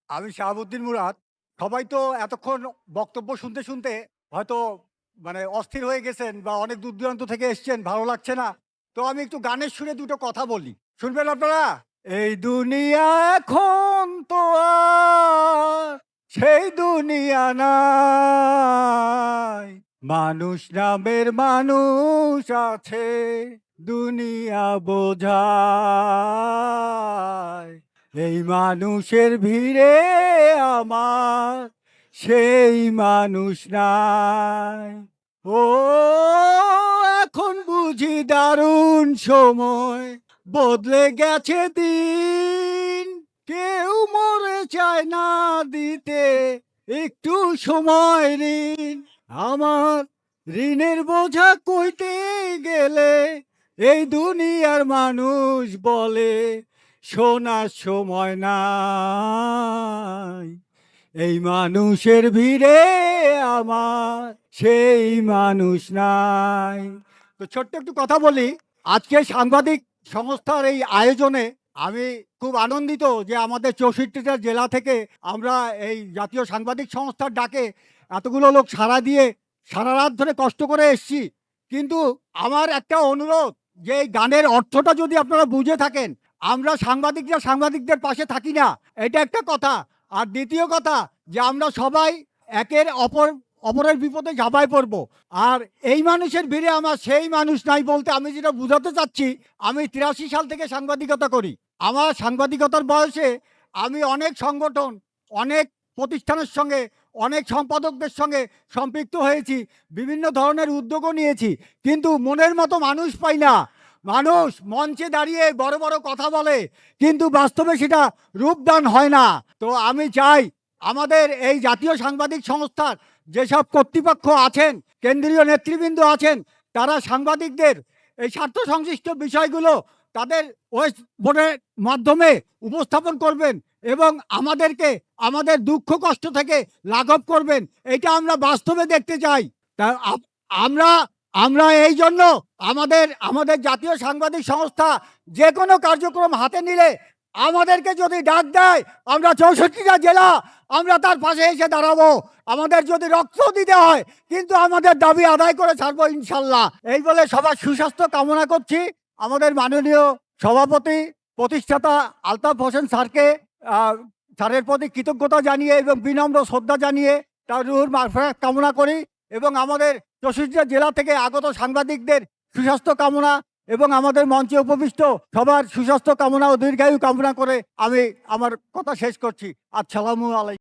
আমি শাহাবুদ্দিন মুরাদ। সবাই তো এতক্ষণ বক্তব্য শুনতে, শুনতে হয়তো মানে অস্থির হয়ে গেছেন বা অনেক দূর দূরান্ত থেকে এসছেন, ভালো লাগছে না। তো আমি একটু গানের সুরে দুটো কথা বলি। শুনবেন আপনারা? এই দুনিয়া এখন তো আর সেই দুনিয়া নাই। মানুষ নামের মানুষ আছে, দুনিয়া বোঝায়। এই মানুষের ভিড়ে আমার সেই মানুষ নাই। ও এখন বুঝি দারুণ সময়, বদলে গেছে দিন। কেউ মরে চায় না দিতে একটু সময় ঋণ। আমার ঋণের বোঝা কইতে গেলে এই দুনিয়ার মানুষ বলে শোনার সময় নাই। এই মানুষের ভিড়ে আমার সেই মানুষ নাই। তো ছোট্ট একটু কথা বলি। আজকে সাংবাদিক সংস্থার এই আয়োজনে আমি খুব আনন্দিত যে আমাদের 64টা জেলা থেকে আমরা এই জাতীয় সাংবাদিক সংস্থার ডাকে এতগুলো লোক সাড়া দিয়ে সারা রাত ধরে কষ্ট করে এসছি। কিন্তু আমার একটা অনুরোধ, যে এই গানের অর্থটা যদি আপনারা বুঝে থাকেন, আমরা সাংবাদিকরা সাংবাদিকদের পাশে থাকি না, এটা একটা কথা। আর দ্বিতীয় কথা, যে আমরা সবাই একের অপরের বিপদে ঝাঁপায় পড়ব। আর এই মানুষের ভিড়ে আমার সেই মানুষ নাই বলতে আমি যেটা বুঝাতে চাচ্ছি, আমি 83 সাল থেকে সাংবাদিকতা করি। আমার সাংবাদিকতার বয়সে আমি অনেক সংগঠন, অনেক প্রতিষ্ঠানের সঙ্গে, অনেক সম্পাদকদের সঙ্গে সম্পৃক্ত হয়েছি, বিভিন্ন ধরনের উদ্যোগও নিয়েছি। কিন্তু মনের মতো মানুষ পাই না। মানুষ মঞ্চে দাঁড়িয়ে বড় বড় কথা বলে, কিন্তু বাস্তবে সেটা রূপদান হয় না। তো আমি চাই আমাদের এই জাতীয় সাংবাদিক সংস্থার যেসব কর্তৃপক্ষ আছেন, কেন্দ্রীয় নেতৃবৃন্দ আছেন, তারা সাংবাদিকদের এই স্বার্থ সংশ্লিষ্ট বিষয়গুলো তাদের ওয়েস্ট বোর্ডের মাধ্যমে উপস্থাপন করবেন এবং আমাদেরকে আমাদের দুঃখ কষ্ট থেকে লাঘব করবেন। এটা আমরা বাস্তবে দেখতে চাই। তা আমরা আমরা এই জন্য আমাদের আমাদের জাতীয় সাংবাদিক সংস্থা যে কোনো কার্যক্রম হাতে নিলে আমাদেরকে যদি ডাক দেয়, আমরা 64টা জেলা আমরা তার পাশে এসে দাঁড়াবো। আমাদের যদি রক্ত দিতে হয়, কিন্তু আমাদের দাবি আদায় করে ছাড়বো ইনশাল্লাহ। এই বলে সবার সুস্বাস্থ্য কামনা করছি। আমাদের মাননীয় সভাপতি প্রতিষ্ঠাতা আলতাফ হোসেন স্যারকে স্যারের প্রতি কৃতজ্ঞতা জানিয়ে এবং বিনম্র শ্রদ্ধা জানিয়ে তার রুহুর মাগফিরাত কামনা করি এবং আমাদের 64টা জেলা থেকে আগত সাংবাদিকদের সুস্বাস্থ্য কামনা এবং আমাদের মঞ্চে উপবিষ্ট সবার সুস্বাস্থ্য কামনা ও দীর্ঘায়ু কামনা করে আমি আমার কথা শেষ করছি। আসসালামু আলাইকুম।